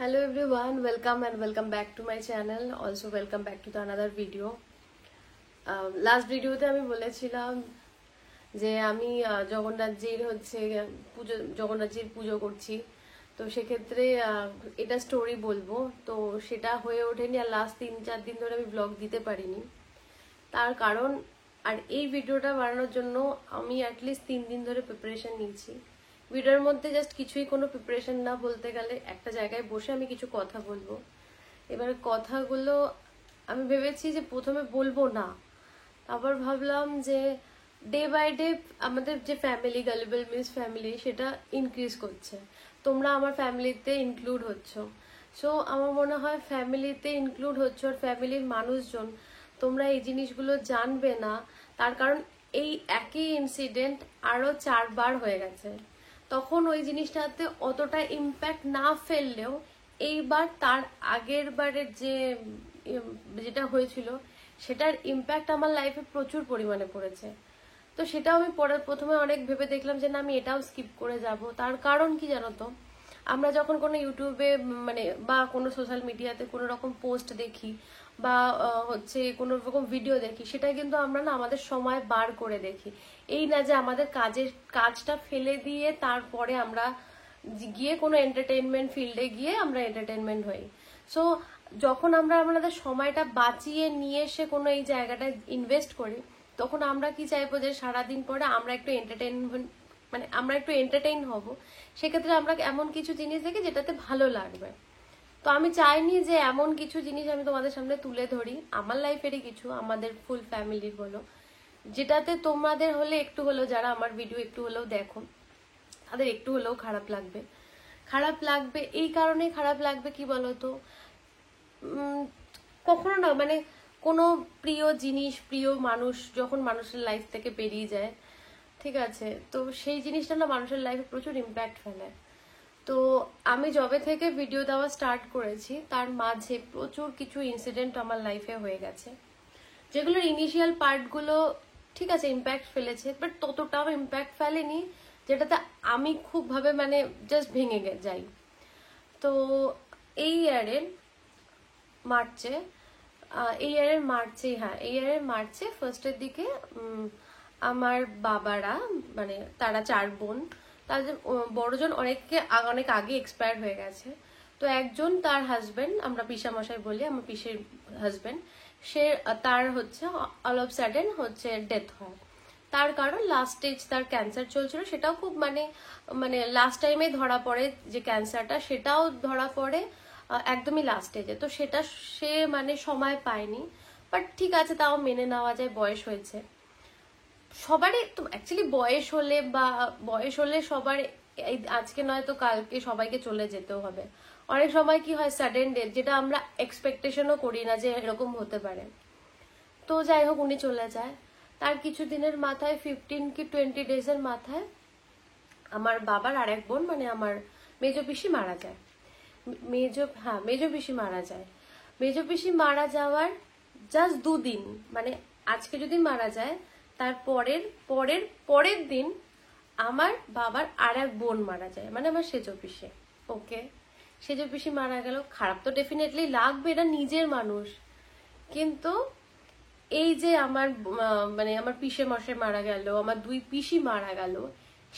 Hello everyone, welcome and welcome back to my channel. Also welcome back to the another video. Last video te আমি বলেছিলাম যে আমি জগন্নাথজির হচ্ছে জগন্নাথজির পুজো করছি। তো সেক্ষেত্রে এটা স্টোরি বলবো, তো সেটা হয়ে ওঠেনি আর লাস্ট 3-4 দিন ধরে আমি ব্লগ দিতে পারিনি। তার কারণ আর এই ভিডিওটা বানানোর জন্য আমি অ্যাটলিস্ট 3 দিন ধরে প্রিপারেশন নিয়েছি। ভিডিওর মধ্যে জাস্ট কিছুই কোনো প্রিপারেশন না, বলতে গেলে একটা জায়গায় বসে আমি কিছু কথা বলবো। এবার কথাগুলো আমি ভেবেছি যে প্রথমে বলবো না, আবার ভাবলাম যে ডে বাই ডে আমাদের যে ফ্যামিলি গালিবল মিস ফ্যামিলি সেটা ইনক্রিজ করছে, তোমরা আমার ফ্যামিলিতে ইনক্লুড হচ্ছ। সো আমার মনে হয় ফ্যামিলিতে ইনক্লুড হচ্ছ আর ফ্যামিলির মানুষজন তোমরা এই জিনিসগুলো জানবে না, তার কারণ এই একই ইনসিডেন্ট আরো 4 বার হয়ে গেছে। তখন ওই জিনিসটাতে অতটা ইম্প্যাক্ট না ফেললেও এইবার তার আগের বারের যেটা হয়েছিল সেটার ইম্প্যাক্ট আমার লাইফে প্রচুর পরিমাণে পড়েছে। তো সেটাও আমি প্রথমে অনেক ভেবে দেখলাম যে না, আমি এটাও স্কিপ করে যাব। তার কারণ কি জানো তো, আমরা যখন কোনো ইউটিউবে বা কোনো সোশ্যাল মিডিয়াতে কোনো রকম পোস্ট দেখি বা হচ্ছে কোনো রকম ভিডিও দেখি, সেটা কিন্তু আমরা না আমাদের সময় বার করে দেখি। এই না যে আমাদের কাজটা ফেলে দিয়ে তারপরে আমরা গিয়ে কোনো এন্টারটেইনমেন্ট ফিল্ডে গিয়ে আমরা এন্টারটেইনমেন্ট হই। সো যখন আমরা আমাদের সময়টা বাঁচিয়ে নিয়ে এসে কোনো এই জায়গাটায় ইনভেস্ট করি, তখন আমরা কি চাইবো যে সারাদিন পরে আমরা একটু আমরা একটু এন্টারটেইন হব। সেক্ষেত্রে আমরা এমন কিছু জিনিস দেখি যেটাতে ভালো লাগবে। তো আমি চাইনি যে এমন কিছু জিনিস আমি তোমাদের সামনে তুলে ধরি, আমার লাইফেরই কিছু, আমাদের ফুল ফ্যামিলির বলো, যেটাতে তোমাদের হলে একটু হলেও, যারা আমার ভিডিও একটু হলেও দেখো, তাদের একটু হলেও খারাপ লাগবে। এই কারণে খারাপ লাগবে কি বলতো, কখনো না কোনো প্রিয় জিনিস, প্রিয় মানুষ যখন মানুষের লাইফ থেকে বেরিয়ে যায়, ঠিক আছে, তো সেই জিনিসটা না মানুষের লাইফে প্রচুর ইম্প্যাক্ট ফেলে। তো আমি যবে থেকে ভিডিও দেওয়া স্টার্ট করেছি তার মাঝে প্রচুর কিছু ইনসিডেন্ট আমার লাইফে হয়ে গেছে, যেগুলোর ইনিশিয়াল পার্টগুলো ঠিক আছে ইম্প্যাক্ট ফেলেছে, বাট ততটাও ইম্প্যাক্ট ফেলেনি যেটাতে আমি খুব ভাবে জাস্ট ভেঙে যাই। তো এই ইয়ারের মার্চে ফার্স্টের দিকে আমার বাবারা তারা 4 বোন, তাদের বড়জন অনেক আগে এক্সপায়ার হয়ে গেছে। তো একজন, তার হাজবেন্ড, আমরা পিসামশাই বলি, আমার পিসের হাজবেন্ড, তার হচ্ছে অল অফ সাডেন হচ্ছে ডেথ হয়। তার কারণ লাস্ট স্টেজ তার ক্যান্সার চলছিল, সেটাও খুব লাস্ট টাইমে ধরা পড়ে যে ক্যান্সারটা, সেটাও ধরা পড়ে একদমই লাস্ট স্টেজে। তো সেটা সে সময় পায়নি, বাট ঠিক আছে, তাও মেনে নেওয়া যায়, বয়স হয়েছে সবারই। তো অ্যাকচুয়ালি বয়স হলে সবার আজকে নয়তো কালকে সবাইকে চলে যেতেও হবে। অনেক সময় কি হয়, সাডেন ডেথ, যেটা আমরা এক্সপেকটেশনও করি না যে এরকম হতে পারে। তো যাই হোক, উনি চলে যায়। তার কিছু দিনের মাথায় 15 কি 20 ডেজের মাথায় আমার বাবার আর এক বোন আমার মেজো পিসি মারা যায়। মেজো পিসি মারা যায়। মেজো পিসি মারা যাওয়ার জাস্ট 2 দিন, আজকে যদি মারা যায় তার পরের দিন আমার বাবার আর এক বোন মারা যায়, আমার সেজো পিসি। ওকে, সেজো পিসি মারা গেল, খারাপ তো ডেফিনেটলি লাগবে, এটা নিজের মানুষ। কিন্তু এই যে আমার আমার পিসে মশাই মারা গেল, আমার 2 পিসি মারা গেল,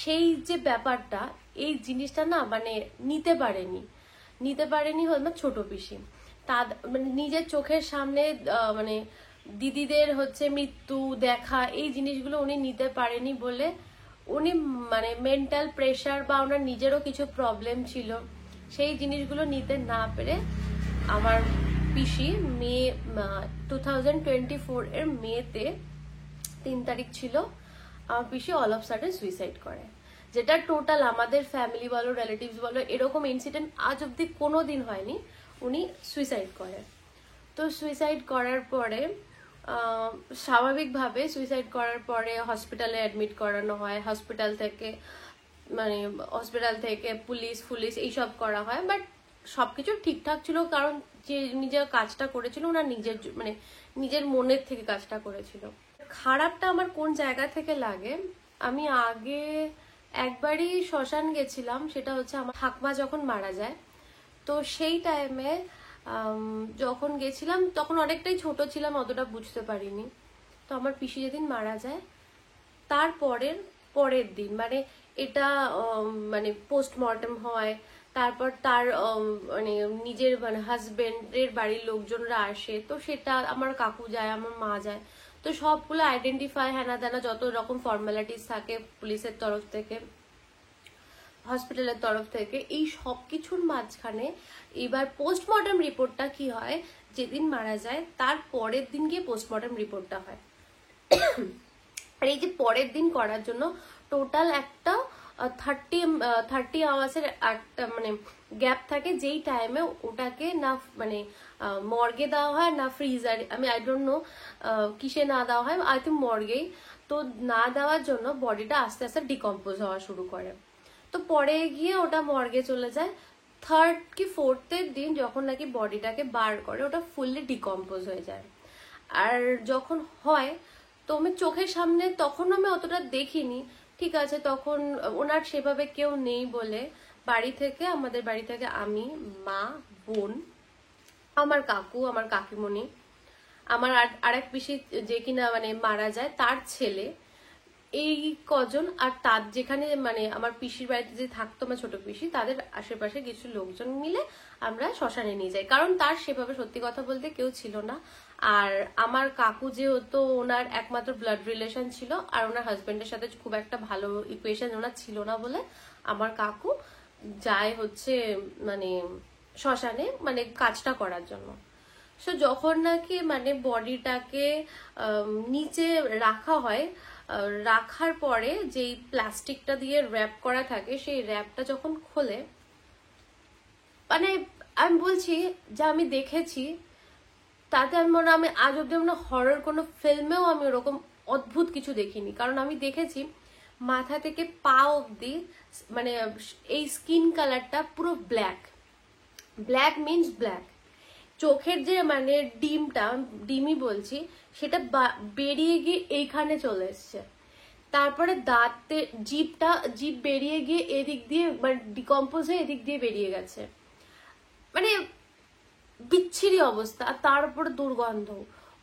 সেই যে ব্যাপারটা, এই জিনিসটা না নিতে পারেনি আমার ছোট পিসি। তা নিজের চোখের সামনে দিদিদের হচ্ছে মৃত্যু দেখা, এই জিনিসগুলো উনি নিতে পারেনি বলে উনি মেন্টাল প্রেশার বা ওনার নিজেরও কিছু প্রবলেম ছিল, সেই জিনিসগুলো নিতে না পেরে আমার পিসি 2024 এর মেতে 3 তারিখ ছিল, আমার পিসি অল অফ সাডেন সুইসাইড করে। যেটা টোটাল আমাদের ফ্যামিলি বলো, রিলেটিভস বলো, এরকম ইনসিডেন্ট আজ অব্দি কোনোদিন হয়নি। উনি সুইসাইড করে। তো সুইসাইড করার পরে স্বাভাবিকভাবে সুইসাইড করার পরে হসপিটালে অ্যাডমিট করানো হয়, হসপিটাল থেকে পুলিশ এইসব করা হয়, বাট সবকিছু ঠিকঠাক ছিল, কারণ যে নিজের কাজটা করেছিল ওনার নিজের মনের থেকে কাজটা করেছিল। খারাপটা আমার কোন জায়গা থেকে লাগে, আমি আগে একবারই শ্মশান গেছিলাম, সেটা হচ্ছে আমার ঠাকমা যখন মারা যায়। তো সেই টাইমে যখন গেছিলাম তখন অনেকটাই ছোট ছিলাম, অতটা বুঝতে পারিনি। তো আমার পিসি যেদিন মারা যায় তার পরের দিন, মানে এটা মানে পোস্টমর্টেম হয়, তারপর তার মানে নিজের মানে হাজবেন্ডের বাড়ির লোকজনরা আসে, তো সেটা আমার কাকু যায়, আমার মা যায়, তো সবগুলো আইডেন্টিফাই হ্যানা ত্যানা যত রকম ফর্মালিটিস থাকে পুলিশের তরফ থেকে, হসপিটালের তরফ থেকে, এই সব কিছুর মাঝখানে এবার পোস্টমর্টেম রিপোর্টটা কি হয়, যেদিন মারা যায় তার পরের দিন গিয়ে পোস্টমর্টেম রিপোর্টটা হয়। আর এই যে পরের দিন করার জন্য টোটাল একটা 30 আওয়ার্সের একটা মানে গ্যাপ থাকে, যেই টাইমে ওটাকে না মানে মর্গে দেওয়া হয় না ফ্রিজার, আমি আই ডোন্ট নো কিসে না দেওয়া হয়, আই থিঙ্ক মর্গেই। তো না দেওয়ার জন্য বডিটা আস্তে আস্তে ডিকম্পোজ হওয়া শুরু করে। তো পরে গিয়ে ওটা মর্গে চলে যায়, 3rd কি 4th দিন যখন নাকি বডিটাকে বার করে ওটা ফুললি ডিকম্পোজ হয়ে যায়। আর যখন হয় তো আমি চোখের সামনে, তখন আমি অতটা দেখিনি, ঠিক আছে, তখন ওনার সেভাবে কেউ নেই বলে আমাদের বাড়ি থেকে আমি, মা, বোন, আমার কাকু, আমার কাকিমণি, আমার আরেক পিসি যে কিনা মানে মারা যায় তার ছেলে, এই কজন, আর তার যেখানে মানে আমার পিসির বাড়িতে যে থাকতো আমার ছোট পিসি, তাদের আশেপাশে কিছু লোকজন মিলে আমরা শ্মশানে নিয়ে যাই, কারণ তার সেভাবে সত্যি কথা বলতে কেউ ছিল না। আর আমার কাকু যেহেতু ওনার একমাত্র ব্লাড রিলেশন ছিল, আর ওনার হাজবেন্ডের সাথে খুব একটা ভালো ইকুয়েশন ওনার ছিল না বলে আমার কাকু যায় হচ্ছে মানে শ্মশানে মানে কাজটা করার জন্য। সো যখন নাকি মানে বডিটাকে নিচে রাখা হয়, রাখার পরে যেই প্লাস্টিকটা দিয়ে র্যাপ করা থাকে, সেই র্যাপটা যখন খোলে, মানে আমি বলছি যা আমি দেখেছি তাতে আমি আজ অব্দি হরর কোনো ফিল্মেও আমি ওরকম অদ্ভুত কিছু দেখিনি। কারণ আমি দেখেছি মাথা থেকে পা অব্দি মানে এই স্কিন কালারটা পুরো ব্ল্যাক, ব্ল্যাক মিনস ব্ল্যাক। চোখের যে মানে ডিমই বলছি, সেটা বেরিয়ে গিয়ে এইখানে চলে এসছে। তারপরে দাঁতে জিভ বেরিয়ে গিয়ে এদিক দিয়ে মানে ডিকম্পোজ হয়ে এদিক দিয়ে বেরিয়ে গেছে, মানে বিচ্ছিরি অবস্থা। আর তার উপরে দুর্গন্ধ,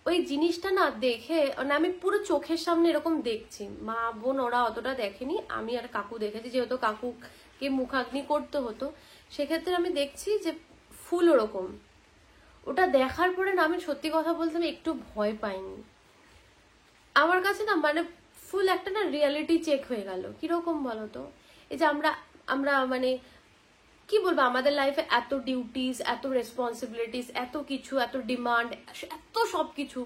ওই জিনিসটা না দেখে মানে আমি পুরো চোখের সামনে এরকম দেখছি। মা বোন ওরা অতটা দেখেনি, আমি আর কাকু দেখেছি, যেহেতু কাকুকে মুখাগ্নি করতে হতো, সেক্ষেত্রে আমি দেখছি যে ফুল ওরকম। ওটা দেখার পরে না আমি সত্যি কথা বলতে আমি একটু ভয় পাইনি। আমার কাছে না মানে ফুল একটা না রিয়ালিটি চেক হয়ে গেল। কিরকম বলতো, এই যে আমরা মানে কি বলবো, আমাদের লাইফে এত ডিউটিস, এত রেসপন্সিবিলিটিস, এত কিছু, এত ডিমান্ড, এত সবকিছু,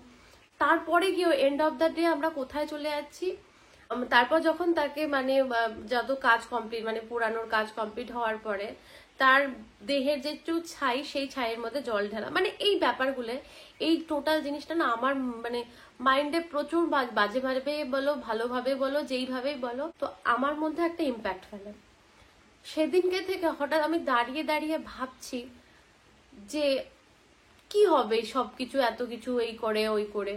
তারপরে গিয়ে এন্ড অফ দ্য ডে আমরা কোথায় চলে যাচ্ছি। তারপর যখন তাকে মানে যত কাজ কমপ্লিট মানে পুরানোর কাজ কমপ্লিট হওয়ার পরে তার দেহের যে একটু ছাই, সেই ছাইয়ের মধ্যে জল ঢালা, মানে এই ব্যাপারগুলো, এই টোটাল জিনিসটা না আমার মানে মাইন্ডে প্রচুর বাজে ভাবে বলো, ভালোভাবে বলো, যেইভাবেই বলো, তো আমার মধ্যে একটা ইম্প্যাক্ট ফেলে। সেদিনকে থেকে হঠাৎ আমি দাঁড়িয়ে দাঁড়িয়ে ভাবছি যে কি হবে সবকিছু, এত কিছু এই করে ওই করে,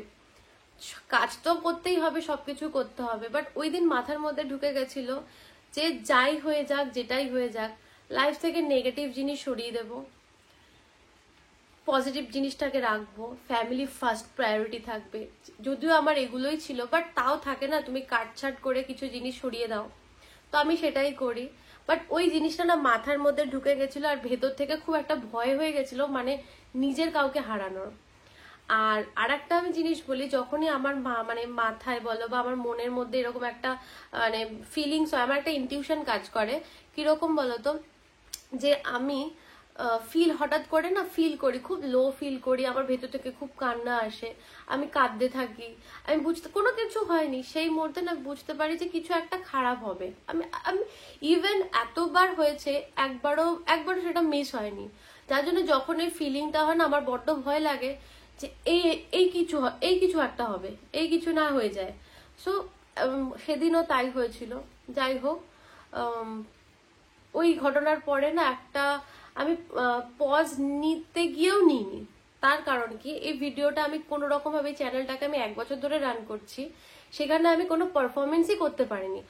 কাজ তো করতেই হবে, সবকিছু করতে হবে, বাট ওই দিন মাথার মধ্যে ঢুকে গেছিল যে যাই হয়ে যাক, যেটাই হয়ে যাক, লাইফ থেকে নেগেটিভ জিনিস সরিয়ে দেব, পজিটিভ জিনিসটাকে রাখবো, ফ্যামিলি ফার্স্ট প্রায়োরিটি থাকবে। যদিও আমার এগুলোই ছিল, বাট তাও থাকে না, তুমি কাটছাট করে কিছু জিনিস সরিয়ে দাও, তো আমি সেটাই করি। বাট ওই জিনিসটা না মাথার মধ্যে ঢুকে গেছিল, আর ভেতর থেকে খুব একটা ভয় হয়ে গেছিল, মানে নিজের কাউকে হারানোর। আর একটা আমি জিনিস বলি, যখনই আমার মানে মাথায় বলো বা আমার মনের মধ্যে এরকম একটা মানে ফিলিংস হয়, আমার একটা ইনটিউশন কাজ করে, কিরকম বলতো, যে আমি হঠাৎ করে না ফিল করি, খুব লো ফিল করি, আমার ভেতর থেকে খুব কান্না আসে, আমি কাঁদতে থাকি, আমি কোনো কিছু হয়নি, সেই মুহূর্তে না বুঝতে পারি যে কিছু একটা খারাপ হবে। আমি ইভেন এতবার হয়েছে, একবারও সেটা মিস হয়নি, যার জন্য যখন এই ফিলিংটা হয় না আমার বড্ড ভয় লাগে যে এই কিছু একটা হবে, এই কিছু না হয়ে যায়। সো সেদিনও তাই হয়েছিল। যাই হোক, ওই ঘটনার পরে না একটা আমি পজ নিতে গিয়েও নিইনি। তার কারণ কি, এই ভিডিওটা আমি কোনো রকম ভাবে চ্যানেলটাকে আমি 1 বছর ধরে রান করছি, সেখানে আমি কোনো পারফরমেন্সই করতে পারিনি।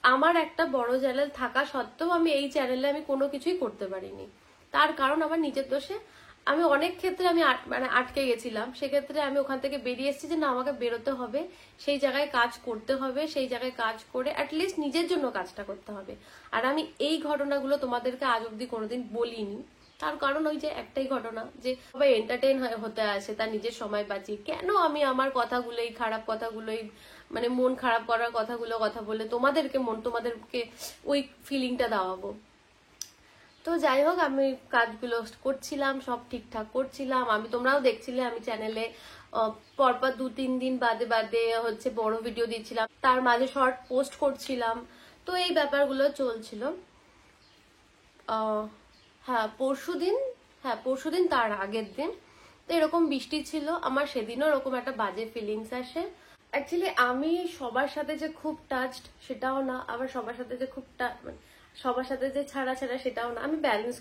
আমার একটা বড় চ্যানেল থাকা সত্ত্বেও আমি এই চ্যানেলে আমি কোনো কিছুই করতে পারিনি। তার কারণ আমার নিজের দোষে আমি অনেক ক্ষেত্রে আমি মানে আটকে গেছিলাম। সেক্ষেত্রে আমি ওখান থেকে বেরিয়ে এসেছি যে না, আমাকে বেরোতে হবে, সেই জায়গায় কাজ করতে হবে, সেই জায়গায় কাজ করে অ্যাটলিস্ট নিজের জন্য কাজটা করতে হবে। আর আমি এই ঘটনাগুলো তোমাদেরকে আজ অব্দি কোনোদিন বলিনি, তার কারণ ওই যে একটাই ঘটনা, যে সবাই এন্টারটেইন হতে আসে, তার নিজের সময় বাঁচি, কেন আমি আমার কথাগুলোই, খারাপ কথাগুলোই, মানে মন খারাপ করার কথাগুলো কথা বলে তোমাদেরকে ওই ফিলিংটা দেওয়াবো। তো যাই হোক, আমি কাজগুলো করছিলাম, সব ঠিকঠাক করছিলাম। তোমরাও দেখছিলে আমি চ্যানেলে পরপর 2-3 দিন বাদে বাদে হচ্ছে বড় ভিডিও দিচ্ছিলাম, তার মাঝে শর্ট পোস্ট করছিলাম। তো এই ব্যাপারগুলো চলছিল। হ্যাঁ পরশুদিন তার আগের দিন তো এরকম বৃষ্টি ছিল। আমার সেদিনও এরকম একটা বাজে ফিলিংস আসে। অ্যাকচুয়ালি আমি সবার সাথে যে খুব টাচড সেটাও না, আবার সবার সাথে যে খুব সবার সাথে যে ছাড়া সেটাও না। আমি ব্যালেন্স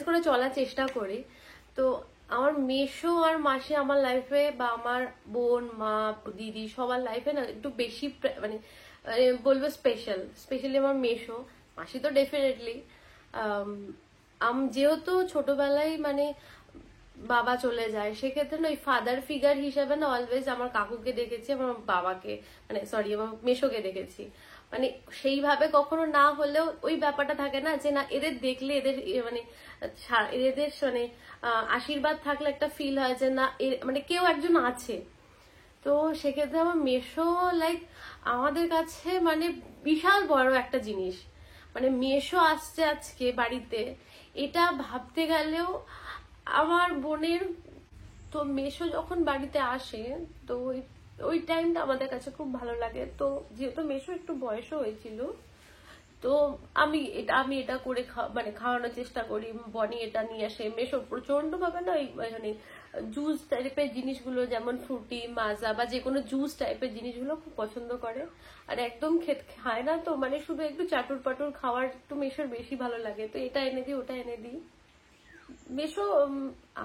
করে চলার চেষ্টা করি। তো আমার মেসো আর মাসি আমার লাইফে, বা আমার বোন, মা, দিদি সবার লাইফে না একটু বেশি মানে বলবো স্পেশালি আমার মেসো। মাসি তো ডেফিনেটলি, যেহেতু ছোটবেলায় মানে বাবা চলে যায়, সেক্ষেত্রে না ওই ফাদার ফিগার হিসেবে না অলওয়েজ আমার কাকুকে দেখেছি, আমার বাবাকে মানে সরি আমার মেসোকে দেখেছি। মানে সেইভাবে কখনো না হলেও ওই ব্যাপারটা থাকে না যে না এদের দেখলে এদের মানে আশীর্বাদ থাকলে একটা ফিল হয় যে না মানে কেউ একজন আছে। তো সেক্ষেত্রে আমার মেসো লাইক আমাদের কাছে মানে বিশাল বড় একটা জিনিস। মানে মেসো আসছে আজকে বাড়িতে, এটা ভাবতে গেলেও আমার বোনের, তো মেসো যখন বাড়িতে আসে তো ওই টাইমটা আমাদের কাছে খুব ভালো লাগে। তো যেহেতু মেসো একটু বয়সও হয়েছিল, তো আমি এটা করে মানে খাওয়ানোর চেষ্টা করি। বনি এটা নিয়ে আসে, মেসো প্রচন্ড ভাবে না মানে জুস টাইপের জিনিসগুলো, যেমন ফ্রুটি, মাজা বা যে কোনো জুস টাইপের জিনিসগুলো খুব পছন্দ করে। আর একদম খায় না, তো মানে শুধু একটু চাটুর পাটুর খাওয়ার একটু মেসোর বেশি ভালো লাগে। তো এটা এনে দিই, ওটা এনে দিই। মেসো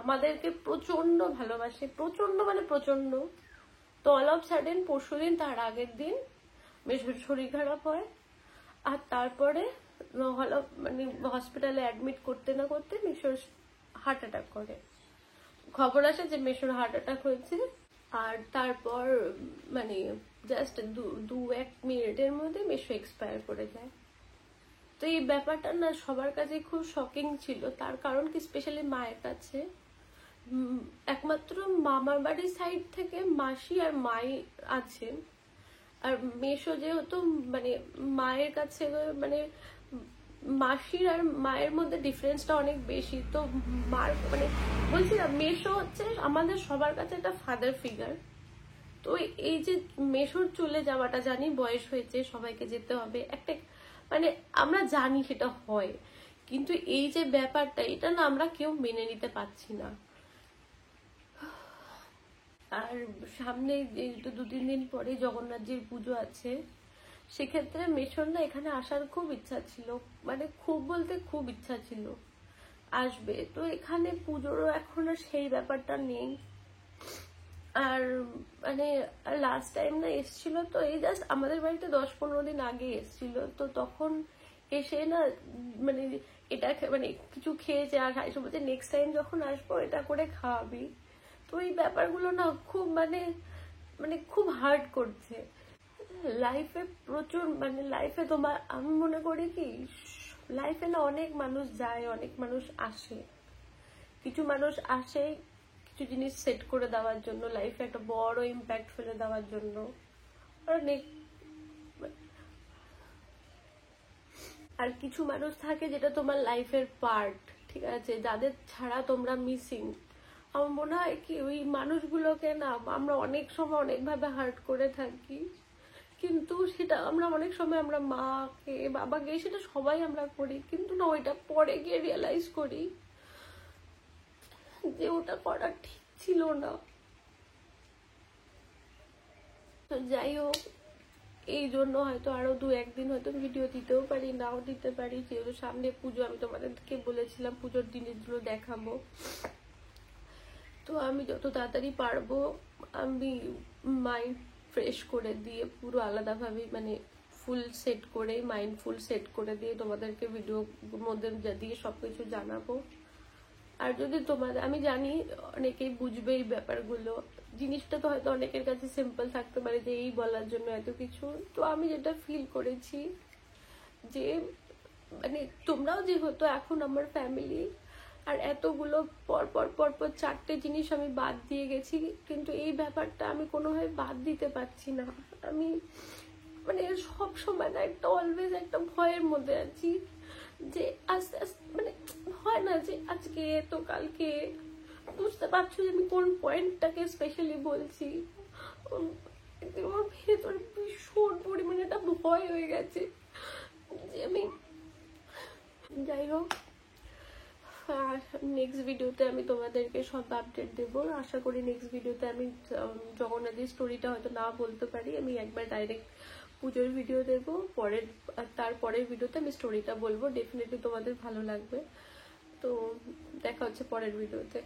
আমাদেরকে প্রচন্ড ভালোবাসে, প্রচন্ড মানে প্রচন্ড। তো অল অফ সাডেন পরশুদিন তার আগের দিন মেসোর শরীর খারাপ হয়। আর তারপরে মানে হসপিটালে অ্যাডমিট করতে না করতে মেসোর হার্ট অ্যাটাক করে। খবর আসে যে মেসোর হার্ট অ্যাটাক হয়েছে। আর তারপর মানে জাস্ট 2-1 মিনিটের মধ্যে মেসো এক্সপায়ার করে যায়। তো এই ব্যাপারটা না সবার কাছে খুব শকিং ছিল। তার কারণ কি, স্পেশালি মায়ের কাছে, একমাত্র মামার বাড়ির সাইড থেকে মাসি আর মাই আছে। আর মেসো যেহেতু মানে মায়ের কাছে, মানে মাসির আর মায়ের মধ্যে ডিফারেন্সটা অনেক বেশি। তো মার মানে বলছি না, মেসো হচ্ছে আমাদের সবার কাছে একটা ফাদার ফিগার। তো এই যে মেসোর চলে যাওয়াটা, জানি বয়স হয়েছে, সবাইকে যেতে হবে, একটা মানে আমরা জানি সেটা হয়, কিন্তু এই যে ব্যাপারটা, এটা না আমরা কেউ মেনে নিতে পারছি না। আর সামনে যেহেতু 2-3 দিন পরে জগন্নাথজির পুজো আছে, সেক্ষেত্রে মেসোর না এখানে আসার খুব ইচ্ছা ছিল, মানে খুব বলতে খুব ইচ্ছা ছিল আসবে। তো এখানে পুজোরও এখন আর সেই ব্যাপারটা নেই। আর মানে লাস্ট টাইম না এসছিল, তো এই জাস্ট আমাদের বাড়িতে 10-15 দিন আগে এসছিল। তো তখন এসে না মানে এটা মানে কিছু খেয়েছে, আর এসে বলছে নেক্সট টাইম যখন আসবো এটা করে খাওয়াবি। তো এই ব্যাপারগুলো না খুব মানে মানে খুব হার্ট করছে লাইফে। প্রচুর মানে লাইফে তোমার, আমি মনে করি কি লাইফে না অনেক মানুষ যায়, অনেক মানুষ আসে। কিছু মানুষ আসে কিছু জিনিস সেট করে দেওয়ার জন্য, লাইফে একটা বড় ইম্প্যাক্ট ফেলে দেওয়ার জন্য। আর কিছু মানুষ থাকে যেটা তোমার লাইফের পার্ট, ঠিক আছে, যাদের ছাড়া তোমরা মিসিং। আমার মনে হয় কি ওই মানুষগুলোকে না আমরা অনেক সময় অনেকভাবে হার্ট করে থাকি, কিন্তু সেটা আমরা অনেক সময় আমরা মাকে, বাবাকে, সেটা সবাই আমরা করি, কিন্তু না ওইটা পরে গিয়ে রিয়েলাইজ করি যে ওটা করা ঠিক ছিল না। তো যাই হোক, এই জন্য হয়তো আরো 2-1 দিন হয়তো ভিডিও দিতেও পারি, নাও দিতে পারি, যেহেতু সামনে পুজো। আমি তোমাদেরকে বলেছিলাম পুজোর জিনিসগুলো দেখাবো। তো আমি যত তাড়াতাড়ি পারবো আমি মাইন্ড ফ্রেশ করে দিয়ে পুরো আলাদাভাবে মানে ফুল সেট করে, মাইন্ডফুল সেট করে দিয়ে তোমাদেরকে ভিডিওর মধ্যে দিয়ে সবকিছু জানাবো। আর যদি তোমাদের, আমি জানি অনেকেই বুঝবে এই ব্যাপারগুলো, জিনিসটা তো হয়তো অনেকের কাছে সিম্পল থাকতে পারে যে এই বলার জন্য এত কিছু, তো আমি যেটা ফিল করেছি যে মানে তোমরাও যেহেতু এখন আমার ফ্যামিলি, আর এতগুলো পরপর 4টে জিনিস আমি বাদ দিয়ে গেছি, কিন্তু এই ব্যাপারটা আমি কোনোভাবে বাদ দিতে পারছি না। আমি মানে সব সময় না একটা অলওয়েজ একটা ভয়ের মধ্যে আছি যে আস্তে আস্তে মানে হয় না যে আজকে তো কালকে, বুঝতে পারছো যে আমি কোন পয়েন্টটাকে স্পেশালি বলছি। আমার ভেতরে ভীষণ পরিমাণে একটা ভয় হয়ে গেছে যে আমি, যাই হোক, আর নেক্সট ভিডিওতে আমি তোমাদেরকে সব আপডেট দেবো। আশা করি নেক্সট ভিডিওতে আমি জগন্নাথের স্টোরিটা হয়তো না বলতে পারি, আমি একবার ডাইরেক্ট পুজোর ভিডিও দেবো, তারপরের ভিডিওতে আমি স্টোরিটা বলবো। ডেফিনেটলি তোমাদের ভালো লাগবে। তো দেখা হচ্ছে পরের ভিডিওতে।